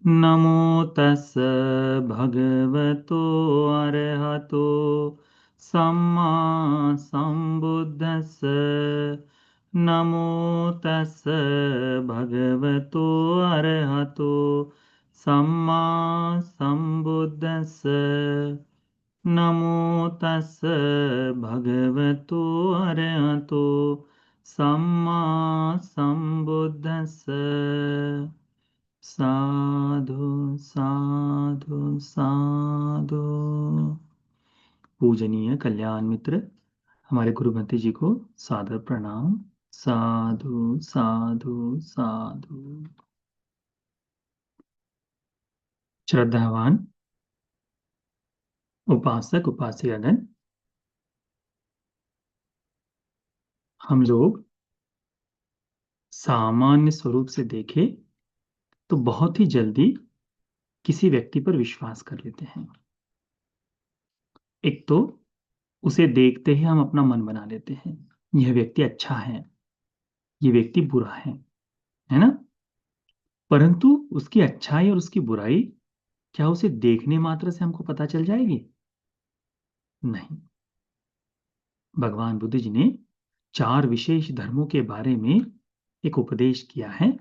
नमो तस् भगवतो अरहतो सम्मा सम्बुद्धस्स। नमो तस् भगवतो अरहतो सम्मा सम्बुद्धस्स। नमो तस् भगवतो अरहतो सम्मा सम्बुद्धस्स। साधु साधु साधु। पूजनीय कल्याण मित्र हमारे गुरुमती जी को सादर प्रणाम। साधु साधु साधु। श्रद्धावान उपासक उपासिकागण, हम लोग सामान्य स्वरूप से देखें तो बहुत ही जल्दी किसी व्यक्ति पर विश्वास कर लेते हैं। एक तो उसे देखते ही हम अपना मन बना लेते हैं, यह व्यक्ति अच्छा है, यह व्यक्ति बुरा है ना। परंतु उसकी अच्छाई और उसकी बुराई क्या उसे देखने मात्र से हमको पता चल जाएगी? नहीं। भगवान बुद्ध जी ने 4 विशेष धर्मों के बारे में एक उपदेश किया है।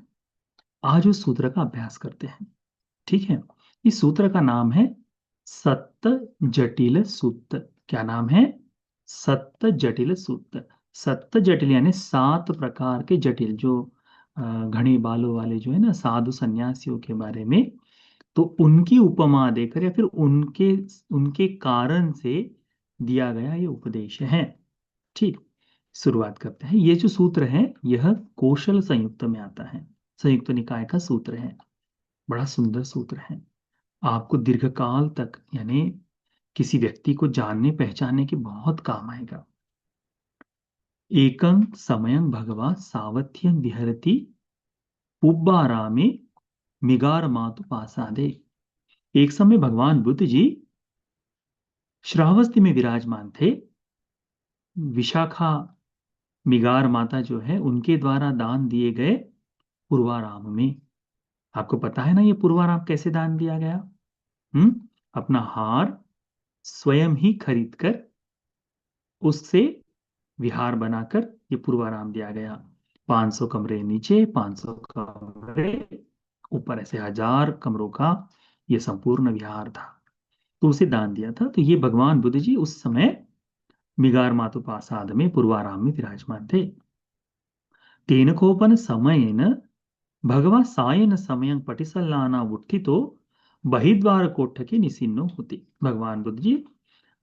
आज उस सूत्र का अभ्यास करते हैं। ठीक है। इस सूत्र का नाम है सत्त जटिल सूत्र। क्या नाम है? सत्त जटिल सूत्र। सत्त जटिल यानी 7 प्रकार के जटिल, जो घने बालों वाले जो है ना साधु सन्यासियों के बारे में, तो उनकी उपमा देकर या फिर उनके उनके कारण से दिया गया ये उपदेश है। ठीक। शुरुआत करते हैं। ये जो सूत्र है यह कौशल संयुक्त में आता है, संयुक्त निकाय का सूत्र है। बड़ा सुंदर सूत्र है। आपको दीर्घकाल तक यानी किसी व्यक्ति को जानने पहचानने के बहुत काम आएगा। एकं समयं भगवा सावध्यं विहरति पुब्बारामे मिगार मातु पासादे। एक समय भगवान बुद्ध जी श्रावस्ती में विराजमान थे। विशाखा मिगार माता जो है उनके द्वारा दान दिए गए पूर्वाराम में। आपको पता है ना ये पूर्वाराम कैसे दान दिया गया? अपना हार स्वयं ही खरीद कर उससे विहार बनाकर ये पूर्वाराम दिया गया। 500 कमरे नीचे, 500 कमरे ऊपर, ऐसे 1000 कमरों का ये संपूर्ण विहार था। तो उसे दान दिया था। तो ये भगवान बुद्ध जी उस समय मिगार मातुपासाद में पूर्वाराम में विराजमान थे। तेन कोपन समयेन भगवा सायन समयं पटिसल्लाना उत्थितो बहिद्वार कोठके निसिन्नो होती। भगवान बुद्ध जी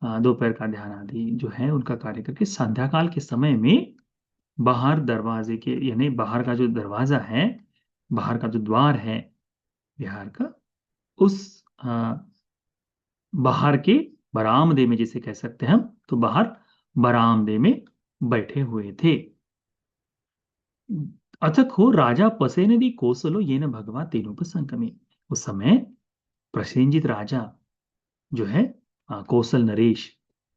दोपहर का ध्यान आदि जो है उनका कार्य करके संध्या काल के समय में बाहर दरवाजे के यानी बाहर का जो दरवाजा है, बाहर का जो द्वार है विहार का, उस बाहर के बरामदे में, जिसे कह सकते हैं हम, तो बाहर बरामदे में बैठे हुए थे। अथक हो राजा पसेनदी कोसलो ये न भगवा तेनुपसंकमे। उस समय प्रसेनजित राजा जो है कौशल नरेश,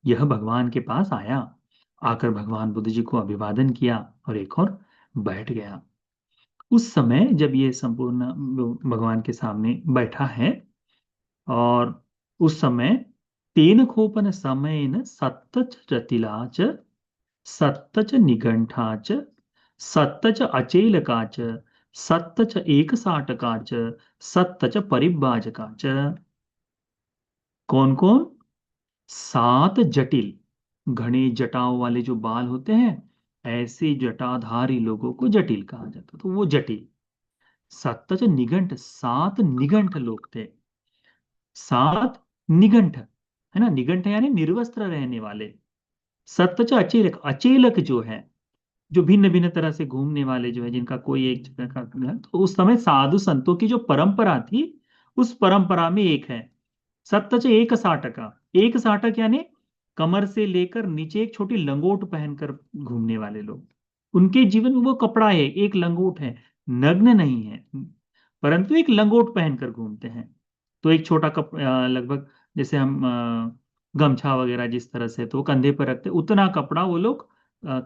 यह भगवान के पास आया। आकर भगवान बुद्ध जी को अभिवादन किया और एक और बैठ गया। उस समय जब ये संपूर्ण भगवान के सामने बैठा है, और उस समय तेन खोपन समयेन सत्तच जटिलाच सत्तच निगंठाच सत्तच अचेलकाच सत्तच एक साटकाच सत्तच परिव्राजकाच। कौन कौन? 7 जटिल, घने जटाओं वाले जो बाल होते हैं, ऐसे जटाधारी लोगों को जटिल कहा जाता। तो वो जटिल। सत्तच निगंठ, 7 निगंठ लोग थे। 7 निगंठ है ना। निगंठ यानी निर्वस्त्र रहने वाले। सत्तच अचेलक, अचेलक जो है, जो भिन्न भिन्न तरह से घूमने वाले जो है, जिनका कोई एक जगह का है। तो उस समय साधु संतों की जो परंपरा थी, उस परंपरा में एक है सत्तच एक साटका। एक साटक यानी कमर से लेकर नीचे एक छोटी लंगोट पहनकर घूमने वाले लोग। उनके जीवन में वो कपड़ा है, एक लंगोट है, नग्न नहीं है, परंतु एक लंगोट पहनकर घूमते हैं। तो एक छोटा लगभग जैसे हम गमछा वगैरह जिस तरह से तो वो कंधे पर रखते, उतना कपड़ा वो लोग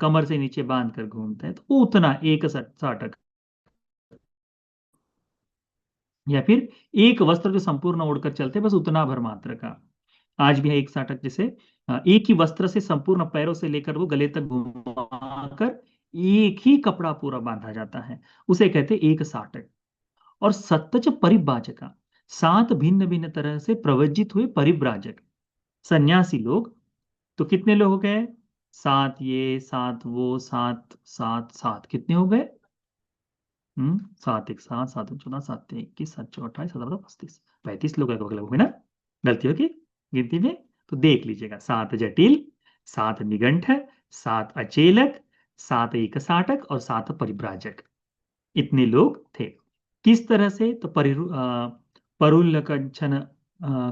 कमर से नीचे बांध कर घूमते हैं। तो वो उतना एक साटक। या फिर एक वस्त्र जो संपूर्ण ओढ़कर चलते बस उतना भर मात्र का। आज भी है एक साटक, जैसे एक ही वस्त्र से संपूर्ण पैरों से लेकर वो गले तक घुमाकर एक ही कपड़ा पूरा बांधा जाता है, उसे कहते हैं एक साटक। और सत्तच परिव्राजका, सात भिन्न भिन्न तरह से प्रवजित हुए परिव्राजक सन्यासी लोग। तो कितने लोग हो गए? सात ये, सात वो, सात सात सात, कितने हो गए? सात एक सात, सात दो चौदह, सात तीन 21, सात चौ 28, सात बता 35, 35 लोग लगभग हुए ना गलती होगी गिनती में। तो देख लीजिएगा, सात जटिल, सात निघंट, सात अचेलक, सात एक साटक और सात परिव्राजक, इतने लोग थे। किस तरह से? तो परुल्लकंचन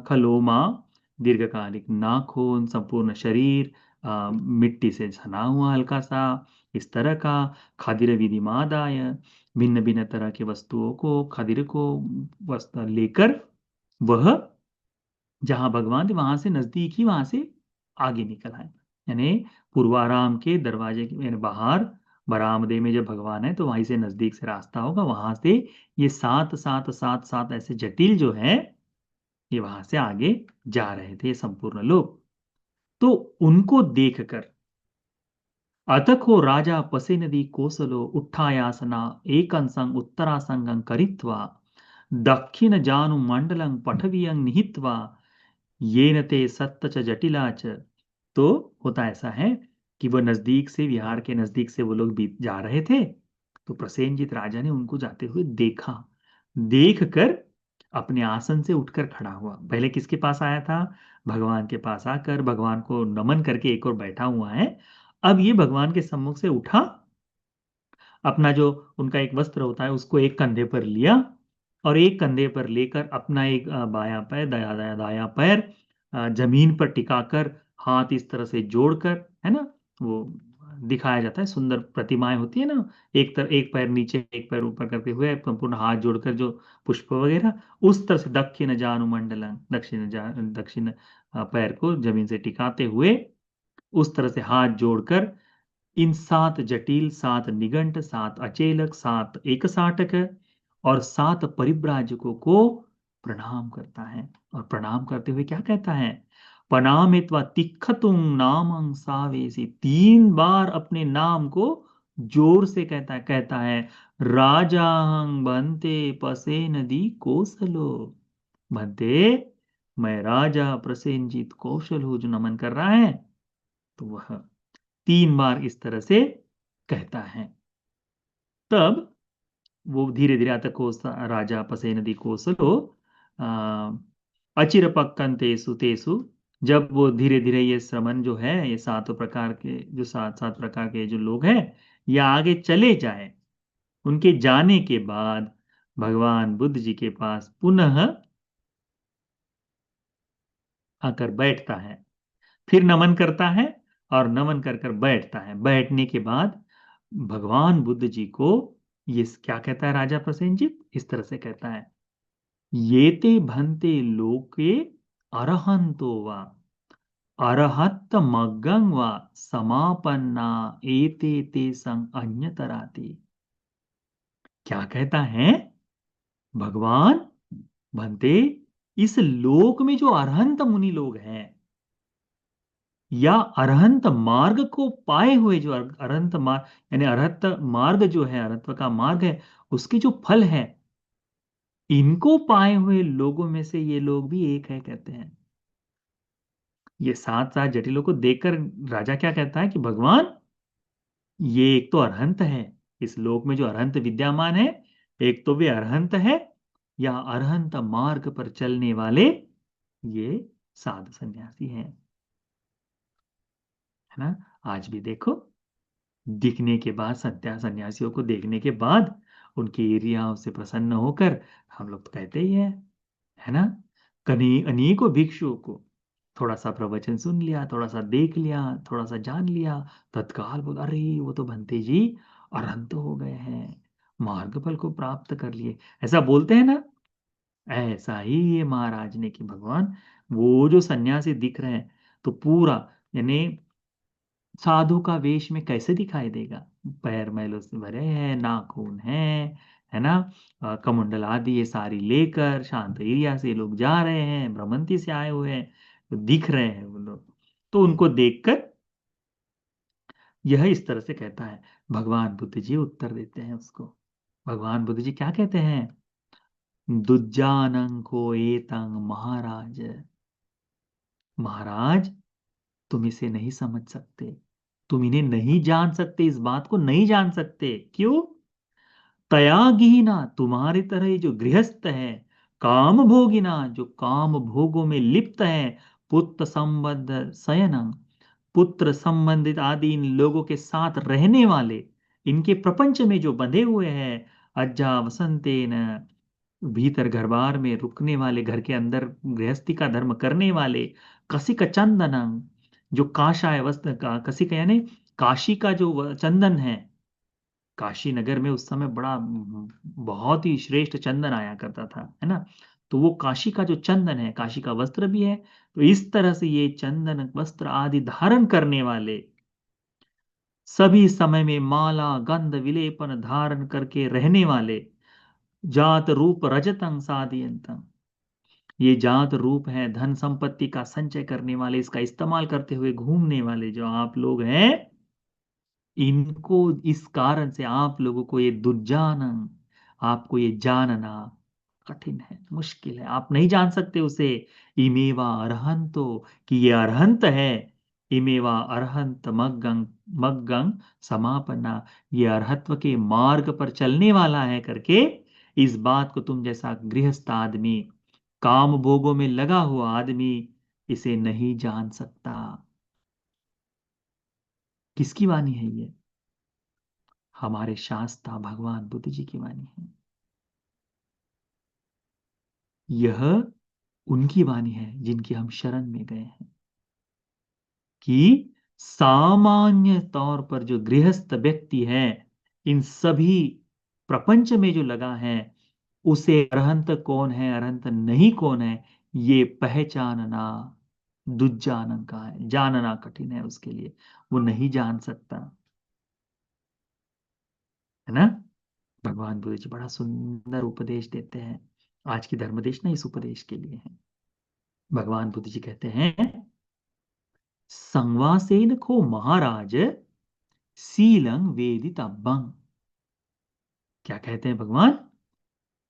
खलोमा, दीर्घकालिक नाखून, संपूर्ण शरीर मिट्टी से सना हुआ हल्का सा, इस तरह का। खादिर विधिमादाय, भिन्न भिन्न तरह की वस्तुओं को, खादिर को वस्त्र लेकर वह जहां भगवान थे वहां से नजदीक ही, वहां से आगे निकल आए। यानी पूर्वाराम के दरवाजे के यानी बाहर बरामदे में जब भगवान है तो वहीं से नजदीक से रास्ता होगा, वहां से ये सात सात सात सात ऐसे जटिल जो है ये वहां से आगे जा रहे थे, ये संपूर्ण लोग। तो उनको देखकर अतको राजा पसे नदी कोसलो उट्ठायासना एकंसंग उत्तरासंगं करित्वा दक्षिण जानु मंडलं पठवियं निहित्वा ये नते सत्त च जटिला च। तो होता ऐसा है कि वह नजदीक से, विहार के नजदीक से वो लोग बीत जा रहे थे, तो प्रसेनजित राजा ने उनको जाते हुए देखा। देख कर अपने आसन से उठकर खड़ा हुआ। पहले किसके पास आया था? भगवान के पास आकर भगवान को नमन करके एक और बैठा हुआ है। अब ये भगवान के सम्मुख से उठा, अपना जो उनका एक वस्त्र होता है उसको एक कंधे पर लिया, और एक कंधे पर लेकर अपना एक बायां पैर, दाया दाया दाया पैर जमीन पर टिकाकर, हाथ इस तरह से जोड़कर, है ना, वो दिखाया जाता है, सुंदर प्रतिमाएं होती है ना, एक पैर नीचे एक पैर ऊपर करते हुए संपूर्ण हाथ जोड़कर जो पुष्प वगैरह, उस तरह से दक्षिण जानुमंडलम, दक्षिण पैर को जमीन से टिकाते हुए उस तरह से हाथ जोड़कर इन सात जटिल, सात निगंट, सात अचेलक, सात एक साटक और सात परिव्राजकों को प्रणाम करता है। और प्रणाम करते हुए क्या कहता है? प्रणामित्वा तिखतुम नामं सावेसी, 3 बार अपने नाम को जोर से कहता है राजाहं बनते पसे नदी कौशलो। बनते, मैं राजा प्रसेनजीत कौशल हूं, जो नमन कर रहा है, तो वह 3 बार इस तरह से कहता है। तब वो धीरे धीरे अतः को राजा पसे नदी कोसलो आ, अचिर पक्कन तेसु तेसु, जब वो धीरे धीरे ये श्रमण जो है, ये सातों प्रकार के जो सात सात प्रकार के जो लोग हैं ये आगे चले जाए, उनके जाने के बाद भगवान बुद्ध जी के पास पुनः आकर बैठता है, फिर नमन करता है और नमन कर कर बैठता है। बैठने के बाद भगवान बुद्ध जी को ये क्या कहता है राजा प्रसेनजित? इस तरह से कहता है, ये ते भंते लोके अरहंतो वा अरहत्त मग्गं वा समापन्ना एते ते संग अन्यतराते। क्या कहता है भगवान? भंते, इस लोक में जो अरहंत मुनि लोग हैं, या अरहंत मार्ग को पाए हुए जो अरहंत मार्ग, यानी अरहत मार्ग जो है, अरहत्व का मार्ग है, उसके जो फल है, इनको पाए हुए लोगों में से ये लोग भी एक है, कहते हैं। ये सात सात जटिलों को देखकर राजा क्या कहता है कि भगवान, ये एक तो अरहंत है, इस लोक में जो अरहंत विद्यमान है, एक तो वे अरहंत है, या अरहंत मार्ग पर चलने वाले ये साधु सन्यासी हैं, है ना। आज भी देखो, दिखने के बाद, सत्या सन्यासियों को देखने के बाद उनकी एरियाओं से प्रसन्न होकर हम लोग तो कहते ही है ना। कहीं अनेकों भिक्षुओं को थोड़ा सा प्रवचन सुन लिया, थोड़ा सा देख लिया, थोड़ा सा जान लिया, तत्काल बोला अरे वो तो भंते जी अरहंत हो गए हैं, मार्ग फल को प्राप्त कर लिए, ऐसा बोलते हैं ना। ऐसा ही ये महाराज ने कि भगवान, वो जो सन्यासी दिख रहे हैं तो पूरा, यानी साधु का वेश में कैसे दिखाई देगा? पैर मैलों से भरे हैं, नाखून है, है ना, कमंडल आदि ये सारी लेकर शांत एरिया से लोग जा रहे हैं, भ्रमंती से आए हुए हैं, तो दिख रहे हैं वो लोग। तो उनको देखकर यह इस तरह से कहता है। भगवान बुद्ध जी उत्तर देते हैं उसको। भगवान बुद्ध जी क्या कहते हैं? दुज्जानं को एतं महाराज। महाराज, तुम इसे नहीं समझ सकते, तुम इन्हें नहीं जान सकते, इस बात को नहीं जान सकते। क्यों? तयागीना, तुम्हारी तरह ये जो गृहस्थ है, काम भोगिना, जो काम भोगों में लिप्त है, पुत्र संबद्ध शयनम, पुत्र संबंधित आदि इन लोगों के साथ रहने वाले, इनके प्रपंच में जो बंधे हुए हैं, अज्जा वसंतेन, भीतर घर बार में रुकने वाले, घर के अंदर गृहस्थी का धर्म करने वाले, कसिक चंदनम, जो काषाय वस्त्र का, कसिक यानी काशी का जो चंदन है, काशी नगर में उस समय बड़ा बहुत ही श्रेष्ठ चंदन आया करता था, है ना। तो वो काशी का जो चंदन है, काशी का वस्त्र भी है। तो इस तरह से ये चंदन वस्त्र आदि धारण करने वाले, सभी समय में माला गंध विलेपन धारण करके रहने वाले, जात रूप रजतं साधयन्तम्, ये जात रूप है, धन संपत्ति का संचय करने वाले, इसका इस्तेमाल करते हुए घूमने वाले जो आप लोग हैं, इनको, इस कारण से आप लोगों को ये दुर्जानन, आपको ये जानना कठिन है, मुश्किल है, आप नहीं जान सकते उसे। इमेवा अरहंतो, कि ये अरहंत है। इमेवा अरहंत मग्गंग, मग्गंग समापन्ना, ये अरहत्व के मार्ग पर चलने वाला है करके, इस बात को तुम जैसा गृहस्थ आदमी, काम भोगों में लगा हुआ आदमी इसे नहीं जान सकता। किसकी वाणी है ये? हमारे शास्त्रा भगवान बुद्ध जी की वाणी है। यह उनकी वाणी है जिनकी हम शरण में गए हैं, कि सामान्य तौर पर जो गृहस्थ व्यक्ति है, इन सभी प्रपंच में जो लगा है, उसे अरहंत कौन है, अरहंत नहीं कौन है, ये पहचानना दुज्जानन का है, जानना कठिन है उसके लिए, वो नहीं जान सकता, है ना। भगवान बुद्ध जी बड़ा सुंदर उपदेश देते हैं। आज की धर्मदेश ना इस उपदेश के लिए है। भगवान बुद्ध जी कहते हैं, संवासेन को महाराज सीलं वेदितव्यं। क्या कहते हैं भगवान?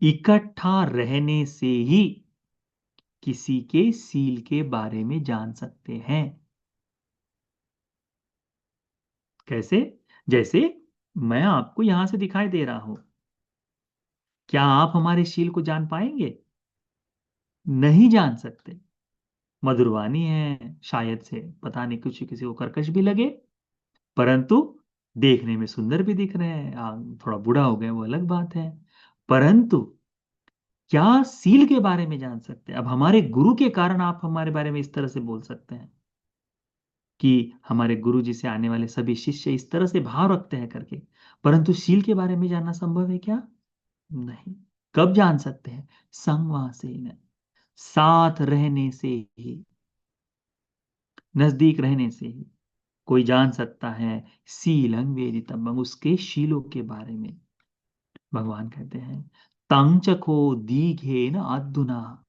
इकट्ठा रहने से ही किसी के सील के बारे में जान सकते हैं। कैसे? जैसे मैं आपको यहां से दिखाई दे रहा हूं, क्या आप हमारे शील को जान पाएंगे? नहीं जान सकते। मधुरवाणी है, शायद से पता नहीं, कुछ किसी को कर्कश भी लगे, परंतु देखने में सुंदर भी दिख रहे हैं। थोड़ा बूढ़ा हो गए वो अलग बात है, परंतु क्या सील के बारे में जान सकते हैं? अब हमारे गुरु के कारण आप हमारे बारे में इस तरह से बोल सकते हैं कि हमारे गुरु जी से आने वाले सभी शिष्य इस तरह से भाव रखते हैं करके, परंतु सील के बारे में जानना संभव है क्या? नहीं। कब जान सकते हैं? संवासेन, साथ रहने से ही, नजदीक रहने से ही कोई जान सकता है। सीलं वेदितव्यम, उसके शीलों के बारे में। भगवान कहते हैं, तंचको दीघेन अधुना,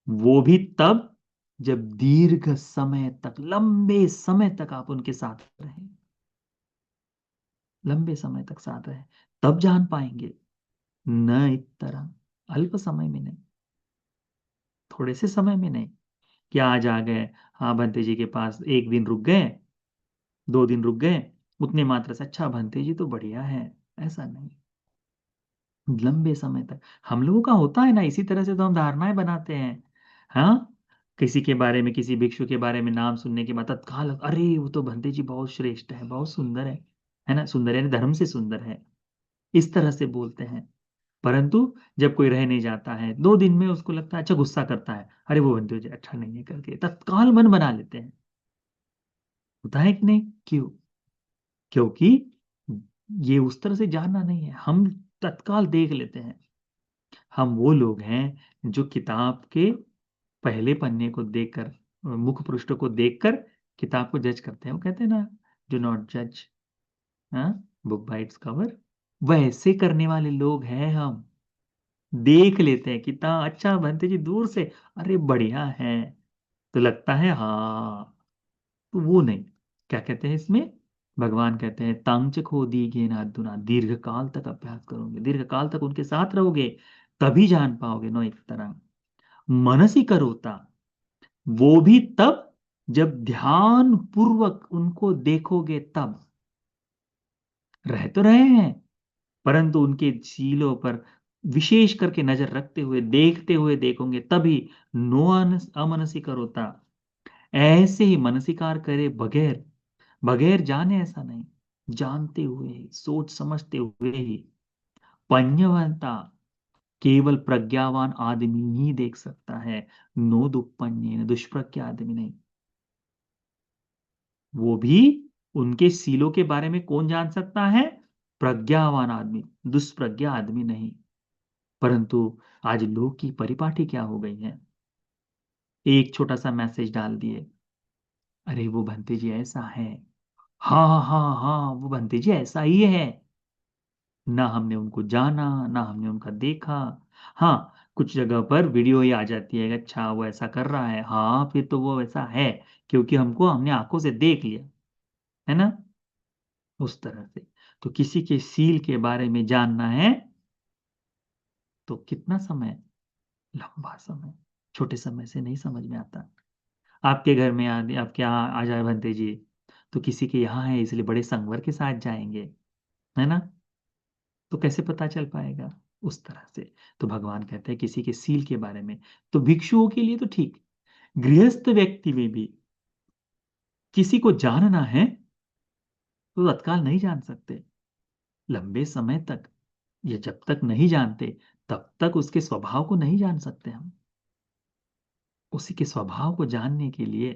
वो भी तब जब दीर्घ समय तक, लंबे समय तक आप उनके साथ रहें, लंबे समय तक साथ रहें, तब जान पाएंगे। न इतना अल्प समय में नहीं, थोड़े से समय में नहीं, क्या आज आ गए, हाँ भंते जी के पास एक दिन रुक गए, 2 दिन रुक गए, उतने मात्र से अच्छा भंते जी तो बढ़िया है, ऐसा नहीं। लंबे समय तक हम लोगों का होता है ना, इसी तरह से तो हम धारणाएं बनाते हैं। हाँ, किसी के बारे में, किसी भिक्षु के बारे में नाम सुनने के बाद तत्काल, अरे वो तो भंते जी बहुत श्रेष्ठ है, बहुत सुंदर है ना, सुंदर यानी धर्म से सुंदर है, इस तरह से बोलते हैं। परंतु जब कोई रह नहीं जाता है, 2 दिन में उसको लगता है, अच्छा गुस्सा करता है, अरे वो भंते जी अच्छा नहीं है करके तत्काल मन बना लेते हैं। होता है कि नहीं? क्यों? क्योंकि ये उस तरह से जानना नहीं है, हम तत्काल देख लेते हैं। हम वो लोग हैं जो किताब के पहले पन्ने को देखकर, मुख पृष्ठ को देखकर किताब को जज करते हैं। वो कहते हैं ना, डू नॉट जज, हाँ, बुक बाय इट्स कवर, वैसे करने वाले लोग हैं हम। देख लेते हैं कितना अच्छा बनते जी दूर से, अरे बढ़िया है, तो लगता है हाँ। तो वो नहीं, क्या कहते हैं इसमें, भगवान कहते हैं तांग खो दी गे ना दुना, दीर्घ काल तक अभ्यास करोगे, दीर्घ काल तक उनके साथ रहोगे, तभी जान पाओगे। नो एक तरह मनसी करोता, वो भी तब जब ध्यान पूर्वक उनको देखोगे तब। रह तो रहे हैं, परंतु उनके चीलों पर विशेष करके नजर रखते हुए देखते हुए देखोगे तभी। नो अमनसी करोता, ऐसे ही मनसीकार करे बगैर, बगैर जाने ऐसा नहीं, जानते हुए ही, सोच समझते हुए ही। पंयवंता, केवल प्रज्ञावान आदमी ही देख सकता है, नो दुष्पन्य, दुष्प्रज्ञ आदमी नहीं। वो भी उनके सीलों के बारे में कौन जान सकता है, प्रज्ञावान आदमी, दुष्प्रज्ञा आदमी नहीं। परंतु आज लोग की परिपाटी क्या हो गई है, एक छोटा सा मैसेज डाल दिए, अरे वो भंते जी ऐसा है, हाँ हाँ हाँ हाँ, वो भंते जी ऐसा ही है। ना हमने उनको जाना, ना हमने उनका देखा। हाँ, कुछ जगह पर वीडियो ही आ जाती है कि अच्छा वो ऐसा कर रहा है, हाँ फिर तो वो ऐसा है, क्योंकि हमने आंखों से देख लिया, है ना, उस तरह से। तो किसी के सील के बारे में जानना है तो कितना समय, लंबा समय, छोटे समय से नहीं समझ में आता। आपके घर में आपके यहाँ आ जाए भंते जी, तो किसी के यहाँ है इसलिए बड़े संवर के साथ जाएंगे, है ना, तो कैसे पता चल पाएगा, उस तरह से। तो भगवान कहते हैं किसी के सील के बारे में, तो भिक्षुओं के लिए तो ठीक, गृहस्थ व्यक्ति में भी किसी को जानना है तो तत्काल नहीं जान सकते, लंबे समय तक, या जब तक नहीं जानते तब तक उसके स्वभाव को नहीं जान सकते हम। उसी के स्वभाव को जानने के लिए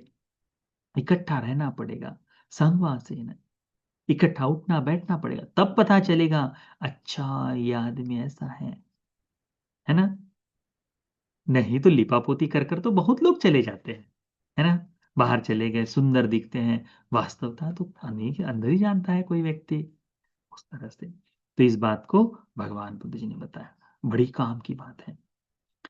इकट्ठा रहना पड़ेगा, संवासेन, इकट्ठा उठना बैठना पड़ेगा, तब पता चलेगा अच्छा ये आदमी ऐसा है ना। नहीं तो लिपापोती कर कर तो बहुत लोग चले जाते हैं, है ना, बाहर चले गए, सुंदर दिखते हैं, वास्तवता तो अंदर के अंदर ही जानता है कोई व्यक्ति, उस तरह से। तो इस बात को भगवान बुद्ध जी ने बताया, बड़ी काम की बात है।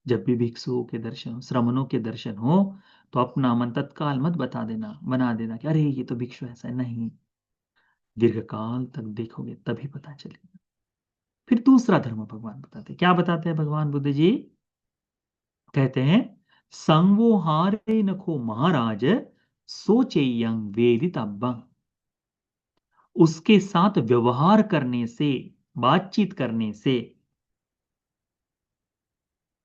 जब भी भिक्षुओं के दर्शन हो, श्रमणों के दर्शन हो, तो अपना मन तत्काल मत बना देना कि अरे ये तो भिक्षु ऐसा है, नहीं, दीर्घकाल तक देखोगे तभी पता चलेगा। फिर दूसरा धर्म भगवान बताते हैं, क्या बताते हैं भगवान बुद्ध जी, कहते हैं संगो हारे नखो महाराज, सोचेयं वेदितव्यं, उसके साथ व्यवहार करने से, बातचीत करने से,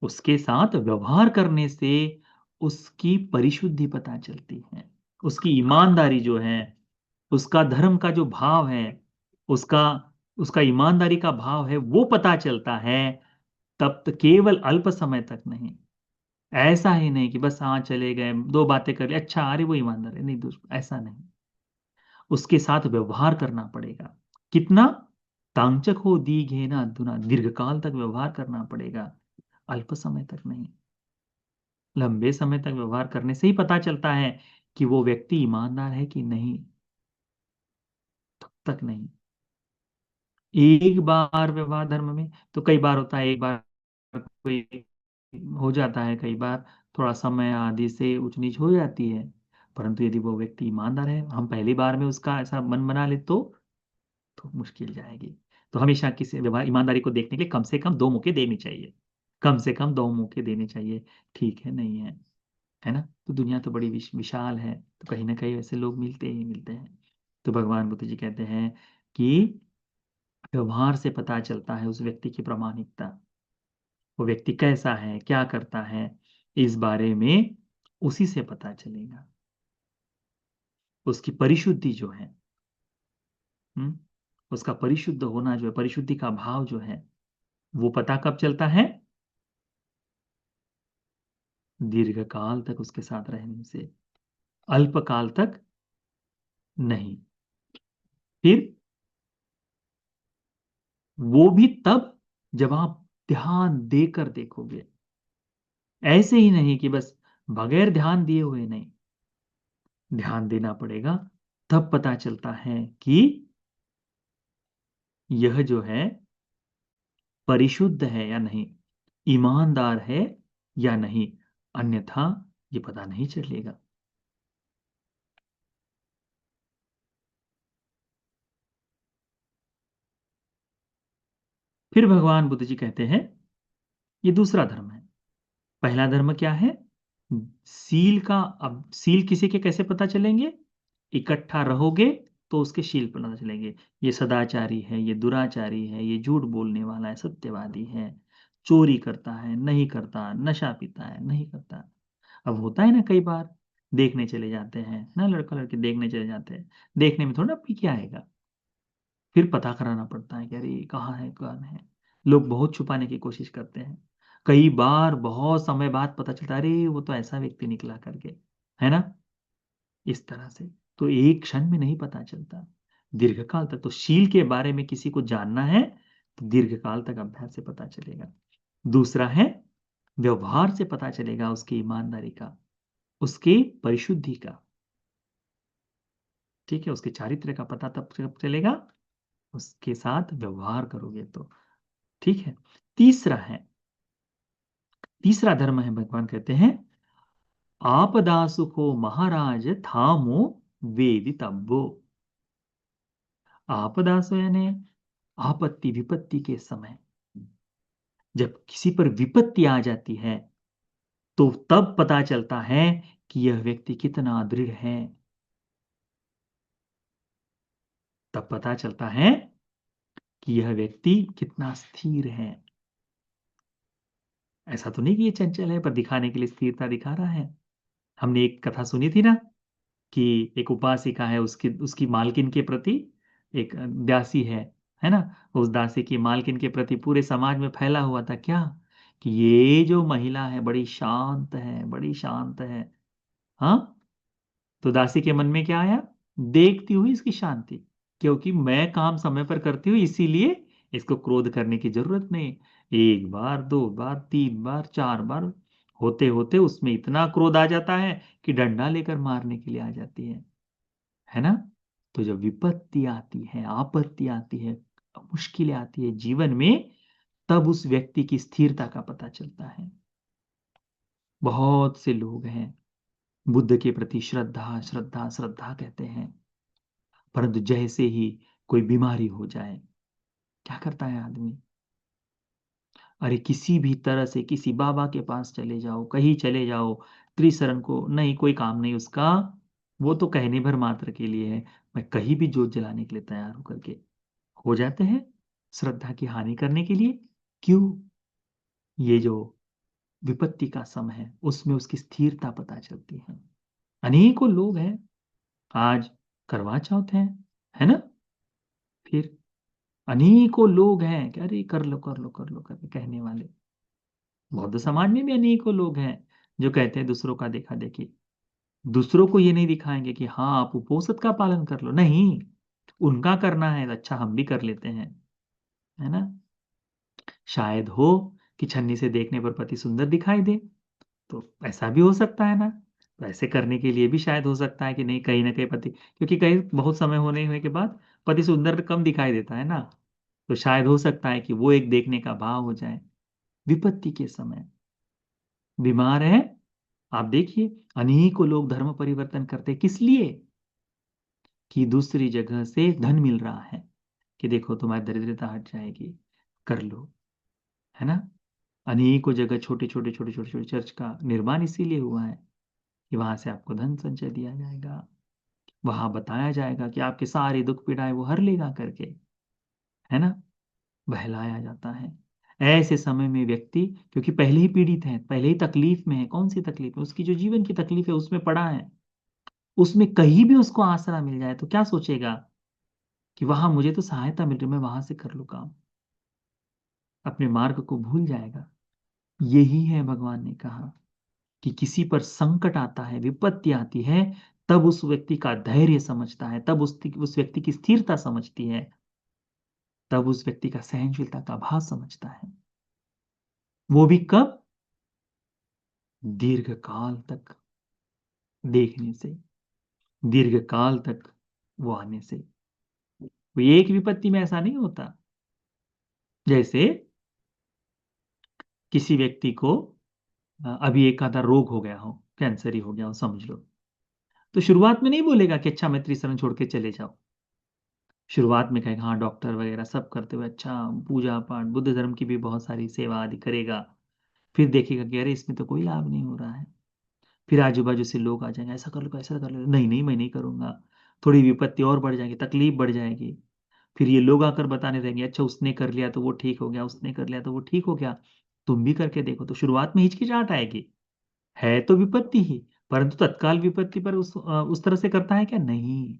उसके साथ व्यवहार करने से उसकी परिशुद्धि पता चलती है, उसकी ईमानदारी जो है, उसका धर्म का जो भाव है, उसका उसका ईमानदारी का भाव है, वो पता चलता है। तब तो केवल अल्प समय तक नहीं, ऐसा ही नहीं कि बस हाँ चले गए, दो बातें कर ली, अच्छा अरे वो ईमानदार है, नहीं दूसरा ऐसा नहीं, उसके साथ व्यवहार करना पड़ेगा। कितना, तांचक हो दी घेना दुना, दीर्घकाल तक व्यवहार करना पड़ेगा, अल्प समय तक नहीं। लंबे समय तक व्यवहार करने से ही पता चलता है कि वो व्यक्ति ईमानदार है कि नहीं, तब तक नहीं। एक बार व्यवहार धर्म में तो कई बार होता है, एक बार कोई हो जाता है, कई बार थोड़ा समय आदि से ऊंच नीच हो जाती है, परंतु यदि वो व्यक्ति ईमानदार है, हम पहली बार में उसका ऐसा मन बना ले तो मुश्किल जाएगी। तो हमेशा किसी व्यवहार ईमानदारी को देखने के लिए कम से कम दो मौके देने चाहिए, कम से कम दो मौके देने चाहिए। ठीक है, नहीं है ना, तो दुनिया तो बड़ी विशाल है, तो कहीं ना कहीं ऐसे लोग मिलते ही मिलते हैं। तो भगवान बुद्ध जी कहते हैं कि व्यवहार से पता चलता है उस व्यक्ति की प्रामाणिकता, वो व्यक्ति कैसा है, क्या करता है, इस बारे में उसी से पता चलेगा, उसकी परिशुद्धि जो है, हम्म, उसका परिशुद्ध होना जो है, परिशुद्धि का भाव जो है, वो पता कब चलता है, दीर्घ काल तक उसके साथ रहने से, अल्प काल तक नहीं। फिर वो भी तब जब आप ध्यान देकर देखोगे, ऐसे ही नहीं कि बस बगैर ध्यान दिए हुए नहीं, ध्यान देना पड़ेगा, तब पता चलता है कि यह जो है परिशुद्ध है या नहीं, ईमानदार है या नहीं, अन्यथा ये पता नहीं चलेगा। फिर भगवान बुद्ध जी कहते हैं, ये दूसरा धर्म है। पहला धर्म क्या है? सील का। अब सील किसी के कैसे पता चलेंगे? इकट्ठा रहोगे तो उसके शील पता चलेंगे। ये सदाचारी है, ये दुराचारी है, ये झूठ बोलने वाला है, सत्यवादी है, चोरी करता है नहीं करता, नशा पीता है नहीं करता। अब होता है ना, कई बार देखने चले जाते हैं ना, लड़का लड़की देखने चले जाते हैं, देखने में थोड़ा पी के आएगा, फिर पता कराना पड़ता है कि अरे कहाँ है कौन है। लोग बहुत छुपाने की कोशिश करते हैं। कई बार बहुत समय बाद पता चलता है, अरे वो तो ऐसा व्यक्ति निकला करके, है ना। इस तरह से तो एक क्षण में नहीं पता चलता, दीर्घकाल तक। तो शील के बारे में किसी को जानना है तो दीर्घकाल तक अभ्यास से पता चलेगा। दूसरा है, व्यवहार से पता चलेगा उसकी ईमानदारी का, उसकी परिशुद्धि का। ठीक है, उसके चारित्र्य का पता तब चलेगा उसके साथ व्यवहार करोगे तो। ठीक है। तीसरा है, तीसरा धर्म है, भगवान कहते हैं, आपदा सुखो महाराज थामो वेदितव्यो। आपदा सो यानी आपत्ति विपत्ति के समय, जब किसी पर विपत्ति आ जाती है तो तब पता चलता है कि यह व्यक्ति कितना दृढ़ है। तब पता चलता है कि यह व्यक्ति कितना स्थिर है। ऐसा तो नहीं कि ये चंचल है, पर दिखाने के लिए स्थिरता दिखा रहा है। हमने एक कथा सुनी थी ना, कि एक उपासिका है, उसकी उसकी मालकिन के प्रति एक दासी है ना। उस दासी की मालकिन के प्रति पूरे समाज में फैला हुआ था क्या, कि ये जो महिला है बड़ी शांत है, बड़ी शांत है। हाँ। तो दासी के मन में क्या आया? देखती हुई इसकी शांति, क्योंकि मैं काम समय पर करती हूँ इसीलिए इसको क्रोध करने की जरूरत नहीं। एक बार, दो बार, तीन बार, चार बार होते होते उसमें इतना क्रोध आ जाता है कि डंडा लेकर मारने के लिए आ जाती है ना। तो जब विपत्ति आती है, आपत्ति आती है, मुश्किलें आती है जीवन में, तब उस व्यक्ति की स्थिरता का पता चलता है। बहुत से लोग हैं बुद्ध के प्रति श्रद्धा श्रद्धा श्रद्धा कहते हैं, परंतु जैसे ही कोई बीमारी हो जाए, क्या करता है आदमी? अरे किसी भी तरह से किसी बाबा के पास चले जाओ, कहीं चले जाओ, त्रिशरण को नहीं, कोई काम नहीं उसका, वो तो कहने भर मात्र के लिए है। मैं कहीं भी जोत जलाने के लिए तैयार होकर के हो जाते हैं, श्रद्धा की हानि करने के लिए। क्यों? ये जो विपत्ति का समय है उसमें उसकी स्थिरता पता चलती है। अनेकों लोग हैं आज, करवा चौथ है ना, फिर अनेकों लोग हैं कि अरे कर लो कर लो कर लो कर लो कहने वाले। बौद्ध समाज में भी अनेकों लोग हैं जो कहते हैं दूसरों का देखा देखी। दूसरों को ये नहीं दिखाएंगे कि हाँ आप उपोषित का पालन कर लो, नहीं, उनका करना है अच्छा हम भी कर लेते हैं, है ना। शायद हो कि छन्नी से देखने पर पति सुंदर दिखाई दे, तो ऐसा भी हो सकता है ना। तो ऐसे करने के लिए भी शायद हो सकता है कि नहीं, कहीं ना कहीं पति, क्योंकि कहीं बहुत समय होने के बाद पति सुंदर कम दिखाई देता है ना। तो शायद हो सकता है कि वो एक देखने का भाव हो जाए। विपत्ति के समय बीमार है, आप देखिए अनेकों लोग धर्म परिवर्तन करते किस लिए? कि दूसरी जगह से धन मिल रहा है, कि देखो तुम्हारी दरिद्रता हट जाएगी, कर लो, है ना। अनेकों जगह छोटे छोटे छोटे छोटे छोटे चर्च का निर्माण इसीलिए हुआ है कि वहां से आपको धन संचय दिया जाएगा, वहां बताया जाएगा कि आपके सारे दुख पीड़ाएं वो हर लेगा करके, है ना। बहलाया जाता है। ऐसे समय में व्यक्ति, क्योंकि पहले ही पीड़ित है, पहले ही तकलीफ में है, कौन सी तकलीफ है? उसकी जो जीवन की तकलीफ है उसमें पड़ा है, उसमें कहीं भी उसको आसरा मिल जाए तो क्या सोचेगा कि वहां मुझे तो सहायता मिल रही, मैं वहां से कर लूँ काम, अपने मार्ग को भूल जाएगा। यही है भगवान ने कहा कि किसी पर संकट आता है, विपत्ति आती है, तब उस व्यक्ति का धैर्य समझता है, तब उस व्यक्ति की स्थिरता समझती है, तब उस व्यक्ति का सहनशीलता का भाव समझता है। वो भी कब? दीर्घ काल तक देखने से, दीर्घ काल तक वो आने से। वो एक विपत्ति में ऐसा नहीं होता। जैसे किसी व्यक्ति को अभी एक आधा रोग हो गया हो, कैंसर ही हो गया हो समझ लो, तो शुरुआत में नहीं बोलेगा कि अच्छा मैं त्रिशरण छोड़ के चले जाओ। शुरुआत में कहेगा हाँ डॉक्टर वगैरह सब करते हुए अच्छा पूजा पाठ बुद्ध धर्म की भी बहुत सारी सेवा आदि करेगा। फिर देखेगा कि अरे इसमें तो कोई लाभ नहीं हो रहा है। फिर आजू बाजू से लोग आ जाएंगे, ऐसा कर लो ऐसा कर लो, नहीं नहीं मैं नहीं करूंगा। थोड़ी विपत्ति और बढ़ जाएगी, तकलीफ बढ़ जाएगी। फिर ये लोग आकर बताने रहेंगे अच्छा उसने कर लिया तो वो ठीक हो गया, उसने कर लिया तो वो ठीक हो गया, तुम भी करके देखो। तो शुरुआत में हिचकिचाहट आएगी, है तो विपत्ति ही, परंतु तत्काल विपत्ति पर उस तरह से करता है क्या? नहीं।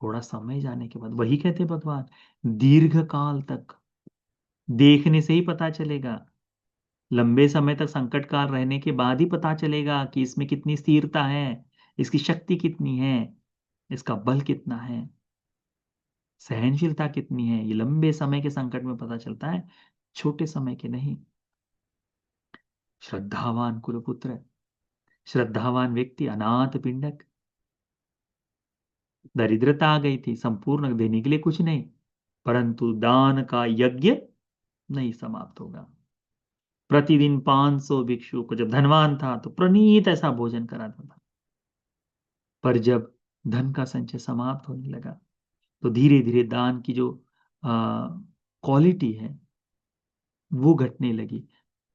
थोड़ा समय जाने के बाद, वही कहते हैं भगवान, दीर्घ काल तक देखने से ही पता चलेगा। लंबे समय तक संकट काल रहने के बाद ही पता चलेगा कि इसमें कितनी स्थिरता है, इसकी शक्ति कितनी है, इसका बल कितना है, सहनशीलता कितनी है। ये लंबे समय के संकट में पता चलता है, छोटे समय के नहीं। श्रद्धावान कुलपुत्र, श्रद्धावान व्यक्ति, अनाथ पिंडक, दरिद्रता आ गई थी, संपूर्ण देने के लिए कुछ नहीं, परंतु दान का यज्ञ नहीं समाप्त होगा। प्रतिदिन 500 भिक्षु को, जब धनवान था तो प्रणीत ऐसा भोजन कराता था, पर जब धन का संचय समाप्त होने लगा तो धीरे धीरे दान की जो क्वालिटी है वो घटने लगी।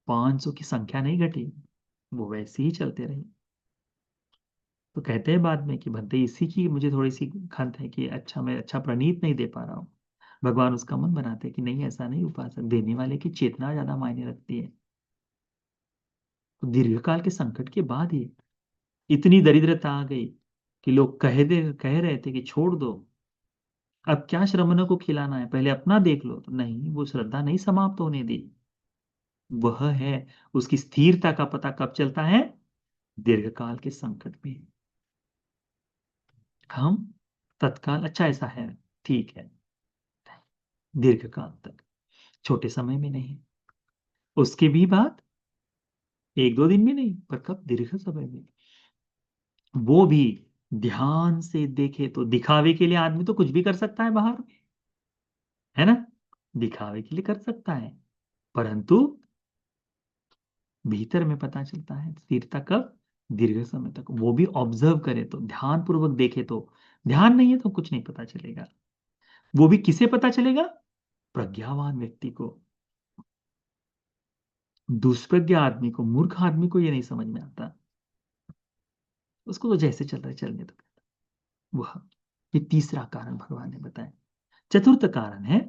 500 की संख्या नहीं घटी, वो वैसे ही चलते रही। तो कहते हैं बाद में कि भंते इसी की मुझे थोड़ी सी खंत है कि अच्छा मैं अच्छा प्रणीत नहीं दे पा रहा हूँ। भगवान उसका मन बनाते हैं कि नहीं ऐसा नहीं उपासक, देने वाले की चेतना ज्यादा मायने रखती है। तो दीर्घकाल के संकट के बाद ही इतनी दरिद्रता आ गई कि लोग कह रहे थे कि छोड़ दो, अब क्या श्रमणों को खिलाना है, पहले अपना देख लो। तो नहीं, वो श्रद्धा नहीं समाप्त होने दी। वह है, उसकी स्थिरता का पता कब चलता है? दीर्घकाल के संकट में। हम तत्काल अच्छा ऐसा है, ठीक है, दीर्घकाल तक, छोटे समय में नहीं। उसकी भी बात एक दो दिन में नहीं, पर कब? दीर्घ समय में। वो भी ध्यान से देखे तो, दिखावे के लिए आदमी तो कुछ भी कर सकता है बाहर में, है ना, दिखावे के लिए कर सकता है, परंतु भीतर में पता चलता है स्थिरता कब? दीर्घ समय तक। वो भी ऑब्जर्व करे तो, ध्यान पूर्वक देखे तो। ध्यान नहीं है तो कुछ नहीं पता चलेगा। वो भी किसे पता चलेगा? प्रज्ञावान व्यक्ति को। दुष्प्रज्ञा आदमी को, मूर्ख आदमी को ये नहीं समझ में आता, उसको तो जैसे चल रहा है चलने दो। वह, ये तीसरा कारण भगवान ने बताया। चतुर्थ कारण है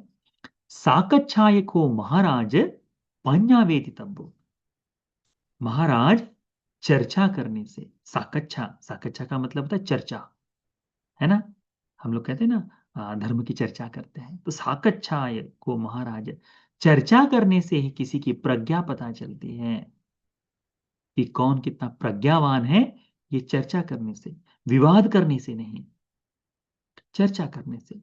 साकच्छायको महाराज पंजावेदितव्यो। महाराज चर्चा करने से, साकच्छा, साकच्छा का मतलब होता है चर्चा, है ना। हम लोग कहते हैं ना धर्म की चर्चा करते हैं, तो साकच्छायको महाराज, चर्चा करने से ही किसी की प्रज्ञा पता चलती है कि कौन कितना प्रज्ञावान है। ये चर्चा करने से, विवाद करने से नहीं, चर्चा करने से।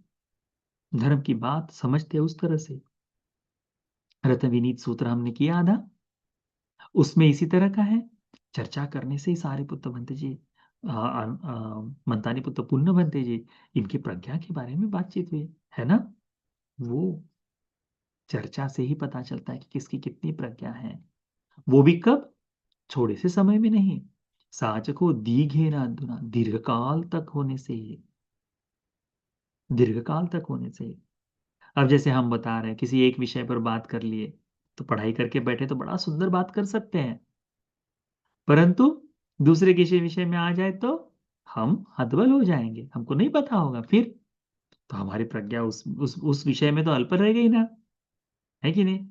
धर्म की बात समझते हैं उस तरह से। रत्न विनीत सूत्र हमने किया आधा, उसमें इसी तरह का है। चर्चा करने से ही सारे पुत्र बनते जी, मंतानी पुत्र पुण्य बनते जी। इनकी प्रज्ञा के बारे में बातचीत हुई, है ना। वो चर्चा से ही पता चलता है कि किसकी कितनी प्रज्ञा है। वो भी कब? थोड़े से समय में नहीं, साचको दीघेना अधुना, दीर्घकाल तक होने से ही, दीर्घकाल तक होने से ही। अब जैसे हम बता रहे हैं किसी एक विषय पर बात कर लिए, तो पढ़ाई करके बैठे तो बड़ा सुंदर बात कर सकते हैं, परंतु दूसरे किसी विषय में आ जाए तो हम हतबल हो जाएंगे, हमको नहीं पता होगा फिर, तो हमारी प्रज्ञा उस विषय में तो अल्प रह गई ना, है कि नहीं।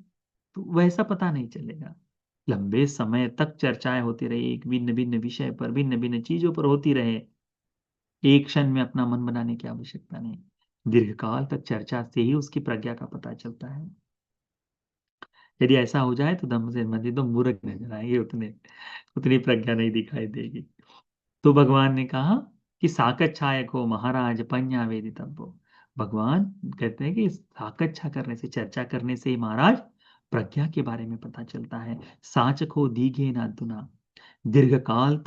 तो वैसा पता नहीं चलेगा। लंबे समय तक चर्चाएं होती रही, एक भिन्न भिन्न विषय पर, भिन्न भिन्न चीजों पर होती रहे, एक क्षण में अपना मन बनाने की आवश्यकता नहीं। दीर्घकाल तक चर्चा से ही उसकी प्रज्ञा का पता चलता है। यदि ऐसा हो जाए तो धम्म से मंदिर तो मूर्ख नजर आएंगे, उतने उतनी प्रज्ञा नहीं दिखाई देगी। तो भगवान ने कहा कि साकच्छायक हो महाराज पඤ्ඤा वेदितव्यो। भगवान कहते हैं कि साकच्छा करने से, चर्चा करने से ही महाराज प्रज्ञा के बारे में पता चलता है। साचको दीघे न अधुना, दीर्घकाल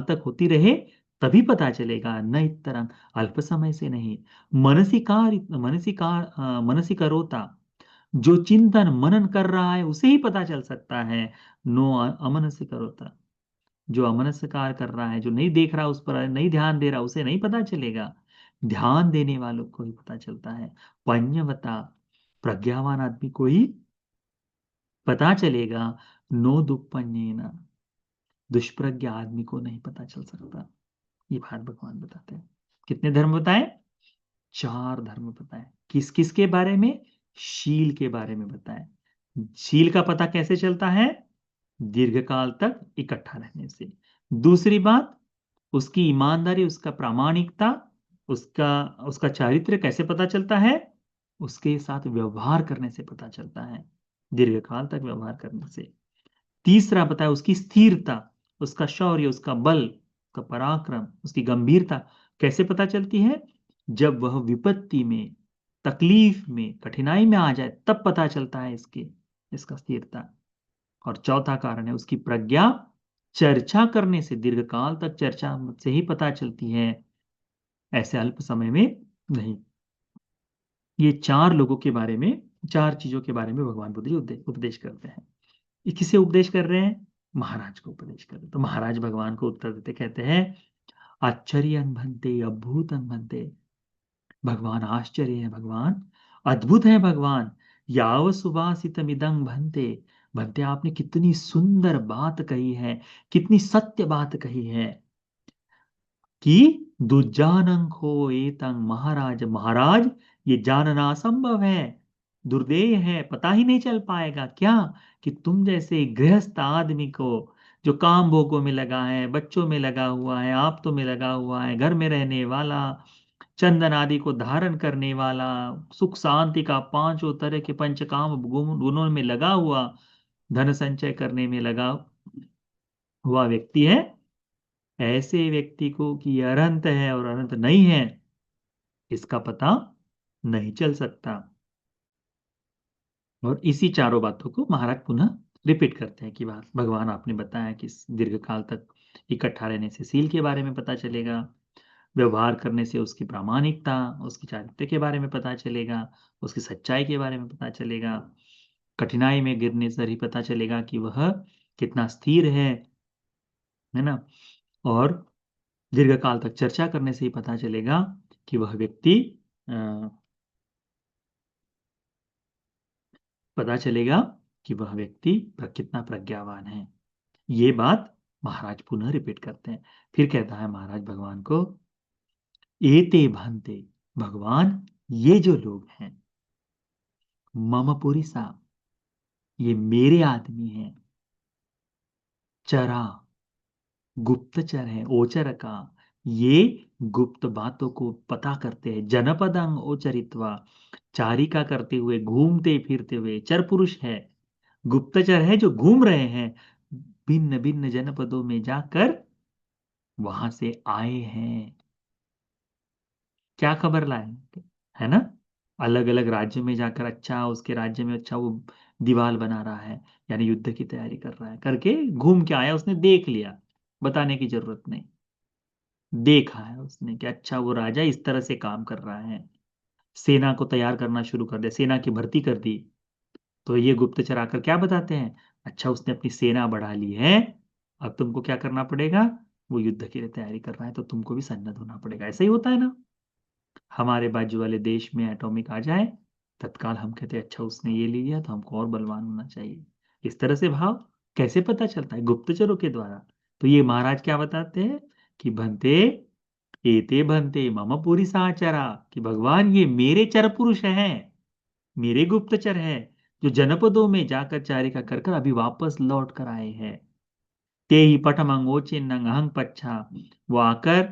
तक होती रहे तभी पता चलेगा, न इतरंग, अल्प समय से नहीं। मनसी कार मनसी कार मनसी करोता, जो चिंतन मनन कर रहा है उसे ही पता चल सकता है। नो अमन से करोता, जो अमनस्य कार्य कर रहा है, जो नहीं देख रहा, उस पर नहीं ध्यान दे रहा, उसे नहीं पता चलेगा। ध्यान देने वालों को ही पता चलता है। पඤ्यवता, प्रज्ञावान आदमी को ही पता चलेगा। नो दुष्पन्येन, दुष्प्रज्ञ आदमी को नहीं पता चल सकता। ये बात भगवान बताते हैं। कितने धर्म बताए? 4 धर्म बताए। किस किस के बारे में? शील के बारे में बताए। शील का पता कैसे चलता है? दीर्घकाल तक इकट्ठा रहने से। दूसरी बात, उसकी ईमानदारी, उसका प्रामाणिकता, उसका उसका चारित्र्य कैसे पता चलता है? उसके साथ व्यवहार करने से पता चलता है, दीर्घकाल तक व्यवहार करने से। तीसरा बताया उसकी स्थिरता, उसका शौर्य, उसका बल, उसका पराक्रम, उसकी गंभीरता कैसे पता चलती है? जब वह विपत्ति में, तकलीफ में, कठिनाई में आ जाए तब पता चलता है इसका स्थिरता। और चौथा कारण है उसकी प्रज्ञा, चर्चा करने से, दीर्घकाल तक चर्चा से ही पता चलती है, ऐसे अल्प समय में नहीं। ये 4 लोगों के बारे में, 4 चीजों के बारे में भगवान बुद्ध जी उपदेश करते हैं। ये किसे उपदेश कर रहे हैं? महाराज को उपदेश कर रहे हैं। तो महाराज भगवान को उत्तर देते कहते हैं, आश्चर्य भन्ते अभूतं भन्ते, भगवान आश्चर्य है, भगवान अद्भुत है, भगवान याव सुवासितमिदं भन्ते। भन्ते, आपने कितनी सुंदर बात कही है, कितनी सत्य बात कही है कि दुजानं खो एतं महाराज, महाराज ये जानना असंभव है, दुर्देय है, पता ही नहीं चल पाएगा क्या कि तुम जैसे गृहस्थ आदमी को, जो काम भोगों में लगा है, बच्चों में लगा हुआ है, आप्तों में लगा हुआ है, घर में रहने वाला, चंदन आदि को धारण करने वाला, सुख शांति का 5 तरह के पंचकाम गुणों में लगा हुआ, धन संचय करने में लगा हुआ व्यक्ति है, ऐसे व्यक्ति को कि ये अनंत है और अनंत नहीं है, इसका पता नहीं चल सकता। और इसी चारों बातों को महाराज पुनः रिपीट करते हैं कि बात भगवान आपने बताया कि दीर्घ काल तक इकट्ठा रहने से सील के बारे में पता चलेगा, व्यवहार करने से उसकी प्रामाणिकता, उसकी चारित्र्य के बारे में पता चलेगा, उसकी सच्चाई के बारे में पता चलेगा, कठिनाई में गिरने से ही पता चलेगा कि वह कितना स्थिर है ना। और दीर्घकाल तक चर्चा करने से ही पता चलेगा कि वह व्यक्ति, अ, पता चलेगा कि वह व्यक्ति कितना प्रज्ञावान है। ये बात महाराज पुनः रिपीट करते हैं। फिर कहता है महाराज भगवान को, एते भांते, भगवान ये जो लोग हैं, मम पुरिसा, ये मेरे आदमी हैं, चरा, गुप्तचर है, ओचर का, ये गुप्त बातों को पता करते हैं, जनपदं ओचरित्वा, चारिका करते हुए, घूमते फिरते हुए, चर पुरुष है, गुप्तचर है जो घूम रहे हैं, भिन्न भिन्न जनपदों में जाकर वहां से आए हैं। क्या खबर लाए, है ना? अलग अलग राज्य में जाकर, अच्छा उसके राज्य में अच्छा वो दीवार बना रहा है, यानी युद्ध की तैयारी कर रहा है, करके घूम के आया, उसने देख लिया, बताने की जरूरत नहीं, देखा है उसने कि अच्छा वो राजा इस तरह से काम कर रहा है, सेना को तैयार करना शुरू कर दिया, सेना की भर्ती कर दी। तो ये गुप्तचर आकर क्या बताते हैं, अच्छा उसने अपनी सेना बढ़ा ली है, अब तुमको क्या करना पड़ेगा, वो युद्ध के लिए तैयारी कर रहा है तो तुमको भी सन्नद्ध होना पड़ेगा। ऐसा ही होता है ना, हमारे बाजू वाले देश में एटॉमिक आ जाए, तत्काल हम कहते हैं अच्छा उसने ये ले लिया तो हमको और बलवान होना चाहिए। इस तरह से भाव कैसे पता चलता है? गुप्तचरों के द्वारा। तो ये महाराज क्या बताते हैं कि भंते, एते भंते मम पुरी साचरा, कि भगवान ये मेरे चर पुरुष हैं, मेरे गुप्तचर हैं, जो जनपदों में जाकर चारिका कर कर अभी वापस लौट कर आए हैं। ते ही पठमंग ओचिन्नंग अहंग पच्छा, वो आकर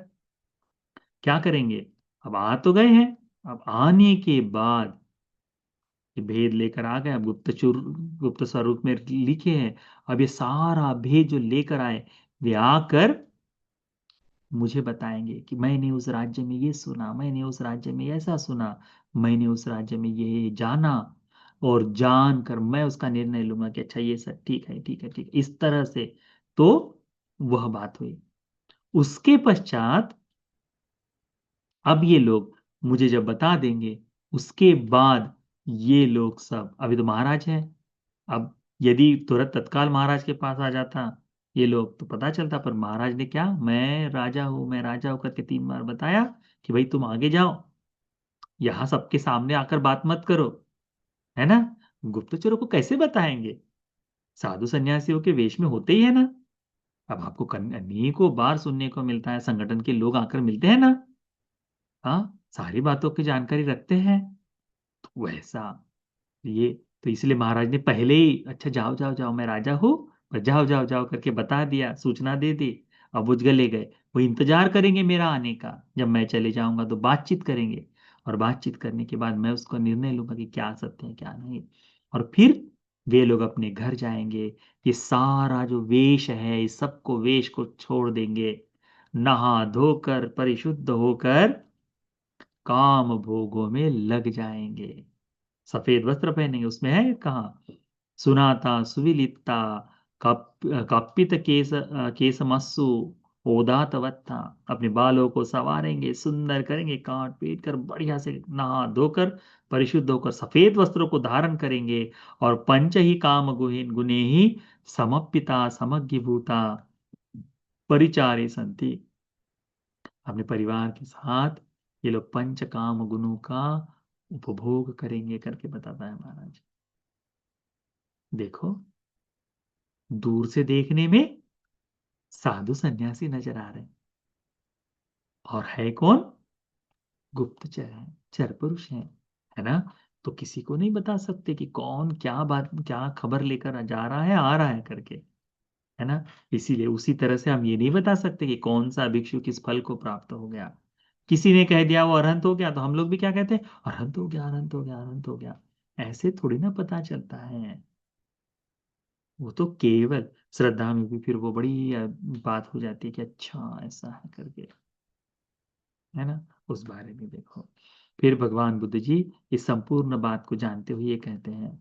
क्या करेंगे, अब आ तो गए हैं, अब आने के बाद ये भेद लेकर आ गए, अब गुप्त स्वरूप में लिखे हैं, अब ये सारा भेद जो लेकर आए, वे आकर मुझे बताएंगे कि मैंने उस राज्य में ये सुना, मैंने उस राज्य में ऐसा सुना, मैंने उस राज्य में ये जाना, और जान कर मैं उसका निर्णय लूंगा कि अच्छा ये सब ठीक है, ठीक है, ठीक है, इस तरह से। तो वह बात हुई। उसके पश्चात अब ये लोग मुझे जब बता देंगे, उसके बाद ये लोग सब, अभी तो महाराज है, अब यदि तुरंत तत्काल महाराज के पास आ जाता ये लोग तो पता चलता, पर महाराज ने क्या, मैं राजा हूं, मैं राजा हूं करके 3 बार बताया कि भाई तुम आगे जाओ, यहां सबके सामने आकर बात मत करो, है ना। गुप्तचरों को कैसे बताएंगे, साधु सन्यासियों के वेश में होते ही है ना। अब आपको अनेकों बार सुनने को मिलता है, संगठन के लोग आकर मिलते हैं ना, हाँ, सारी बातों की जानकारी रखते हैं। तो वैसा ये, तो इसलिए महाराज ने पहले ही, अच्छा जाओ जाओ जाओ मैं राजा हूँ, पर जाओ जाओ जाओ करके बता दिया, सूचना दे दी। अब बुझ गए गए, वो इंतजार करेंगे मेरा आने का, जब मैं चले जाऊंगा तो बातचीत करेंगे, और बातचीत करने के बाद मैं उसका निर्णय लूंगा कि क्या सत्य है क्या नहीं। और फिर वे लोग अपने घर जाएंगे, ये सारा जो वेश है इस सबको वेश को छोड़ देंगे, नहा धोकर परिशुद्ध होकर काम भोगों में लग जाएंगे। सफेद वस्त्र पहनेंगे, उसमें है कहाँ, सुनाता सुविलिप्ता कपित केसमस्सु ओदात वत्था, अपने बालों को संवारेंगे, सुंदर करेंगे, काट पीट कर बढ़िया से नहा धोकर परिशुद्ध होकर सफेद वस्त्रों को धारण करेंगे, और पंच ही काम गुणे ही समप्पिता समग्गिभूता परिचारे संति, अपने परिवार के साथ ये लोग पंच काम गुणों का उपभोग करेंगे करके बताता है महाराज। देखो, दूर से देखने में साधु सन्यासी नजर आ रहे हैं, और है कौन, गुप्तचर है, चर पुरुष है ना। तो किसी को नहीं बता सकते कि कौन क्या बात क्या खबर लेकर जा रहा है आ रहा है करके, है ना। इसीलिए उसी तरह से हम ये नहीं बता सकते कि कौन सा भिक्षु किस फल को प्राप्त हो गया। किसी ने कह दिया वो अरहंत हो गया, तो हम लोग भी क्या कहते हैं, अरहंत हो गया, अरहंत हो गया, अरहंत हो गया। ऐसे थोड़ी ना पता चलता है। वो तो केवल श्रद्धा में भी फिर वो बड़ी बात हो जाती है कि अच्छा ऐसा है करके, है ना। उस बारे में देखो, फिर भगवान बुद्ध जी इस संपूर्ण बात को जानते हुए ये कहते हैं,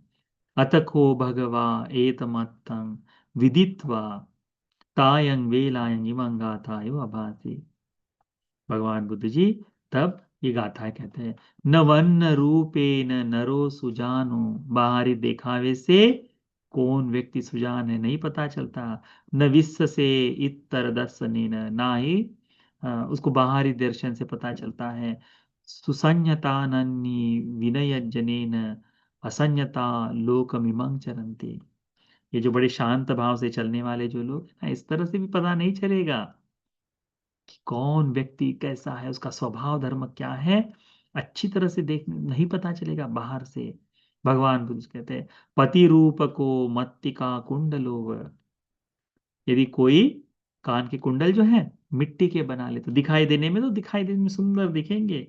अतको भगवा एतमत्तं विदित्वा तायं वेलायं इमं गाथायो अभाति। भगवान बुद्ध जी तब ये गाथा कहते हैं, न वन्न रूपेण नरो सुजानो, बाहरी देखावे से कौन व्यक्ति सुजान है नहीं पता चलता, न विश्व से इतर दर्शनेन, ना ही उसको बाहरी दर्शन से पता चलता है, सुसंयतानन्नि विनय जनेन असंयता लोकमिमं चरन्ति। ये जो बड़े शांत भाव से चलने वाले जो लोग हैं, इस तरह से भी पता नहीं चलेगा कि कौन व्यक्ति कैसा है, उसका स्वभाव धर्म क्या है, अच्छी तरह से देख नहीं पता चलेगा बाहर से। भगवान बुद्ध कहते हैं, पति रूप को मत्तिका कुंडलो, यदि कोई कान के कुंडल जो है मिट्टी के बना ले तो दिखाई देने में, तो दिखाई देने में सुंदर दिखेंगे।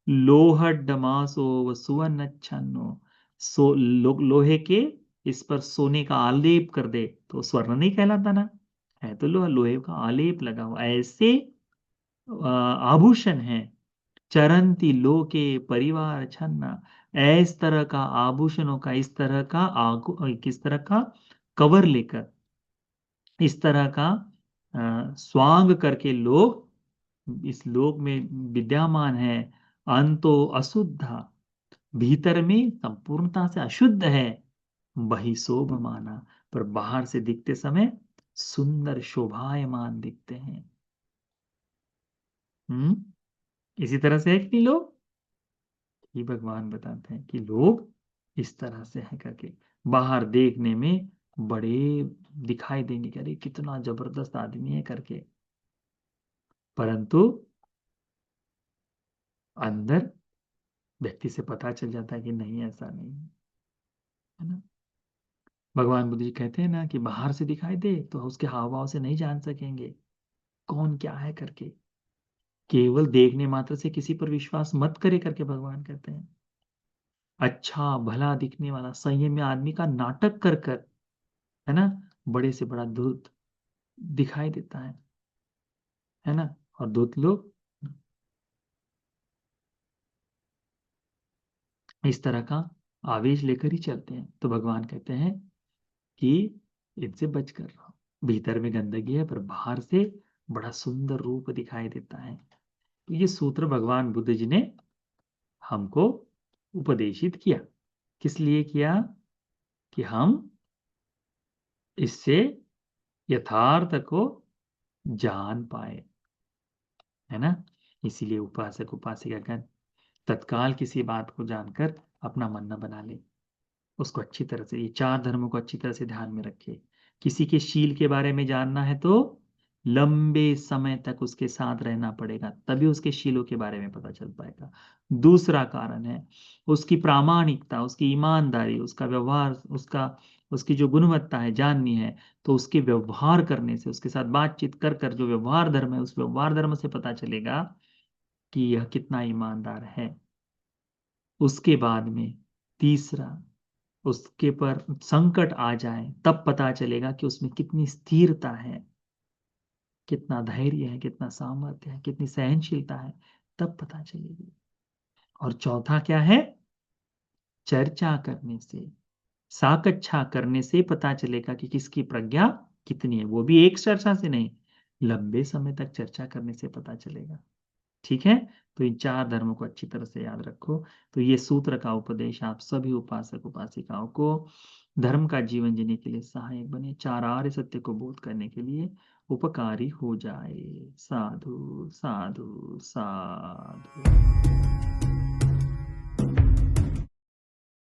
लोह डमासो व सुवर्ण छन्नो, लोहे के इस पर सोने का आलेप कर दे तो स्वर्ण नहीं कहलाता ना, है तो लोहे का आलेप लगा हुआ, ऐसे आभूषण है। चरंती लोके परिवार छन्ना, इस तरह का आभूषणों का, इस तरह का किस तरह का कवर लेकर, इस तरह का स्वांग करके लोग इस लोक में विद्यमान है। अंतो अशुद्धा, भीतर में संपूर्णता से अशुद्ध है, वही शोभमाना, पर बाहर से दिखते समय सुंदर शोभायमान दिखते हैं। इसी तरह से है कि नहीं लोग, ये भगवान बताते हैं कि लोग इस तरह से हैं करके, बाहर देखने में बड़े दिखाई देंगे कि अरे कितना जबरदस्त आदमी है करके, परंतु अंदर व्यक्ति से पता चल जाता है कि नहीं ऐसा नहीं है, है ना। भगवान बुद्ध जी कहते हैं ना कि बाहर से दिखाई दे तो उसके हाव भाव से नहीं जान सकेंगे कौन क्या है करके, केवल देखने मात्र से किसी पर विश्वास मत करे करके भगवान कहते हैं। अच्छा भला दिखने वाला संयमी आदमी का नाटक कर कर, है ना, बड़े से बड़ा धूर्त दिखाई देता है ना। और धूर्त लोग इस तरह का आवेश लेकर ही चलते हैं, तो भगवान कहते हैं कि इनसे बच कर रहो, भीतर में गंदगी है पर बाहर से बड़ा सुंदर रूप दिखाई देता है। तो ये सूत्र भगवान बुद्ध जी ने हमको उपदेशित किया। किस लिए किया? कि हम इससे यथार्थ को जान पाए, है ना। इसीलिए उपासक उपासिकागण तत्काल किसी बात को जानकर अपना मन न बना ले, उसको अच्छी तरह से, ये चार धर्मों को अच्छी तरह से ध्यान में रखे। किसी के शील के बारे में जानना है तो लंबे समय तक उसके साथ रहना पड़ेगा, तभी उसके शीलों के बारे में पता चल पाएगा। दूसरा कारण है उसकी प्रामाणिकता, उसकी ईमानदारी, उसका व्यवहार, उसकी जो गुणवत्ता है जाननी है, तो उसके व्यवहार करने से, उसके साथ बातचीत कर कर जो व्यवहार धर्म है, उस व्यवहार धर्म से पता चलेगा कि यह कितना ईमानदार है। उसके बाद में तीसरा, उसके पर संकट आ जाए तब पता चलेगा कि उसमें कितनी स्थिरता है, कितना धैर्य है, कितना सामर्थ्य है, कितनी सहनशीलता है, तब पता चलेगी। और चौथा क्या है? चर्चा करने से, साकच्छा करने से पता चलेगा कि किसकी प्रज्ञा कितनी है। वो भी एक चर्चा से नहीं, लंबे समय तक चर्चा करने से पता चलेगा। ठीक है। तो इन चार धर्मों को अच्छी तरह से याद रखो। तो ये सूत्र का उपदेश आप सभी उपासक उपासिकाओं को धर्म का जीवन जीने के लिए सहायक बने, चार आर्य सत्य को बोध करने के लिए उपकारी हो जाए। साधु साधु साधु।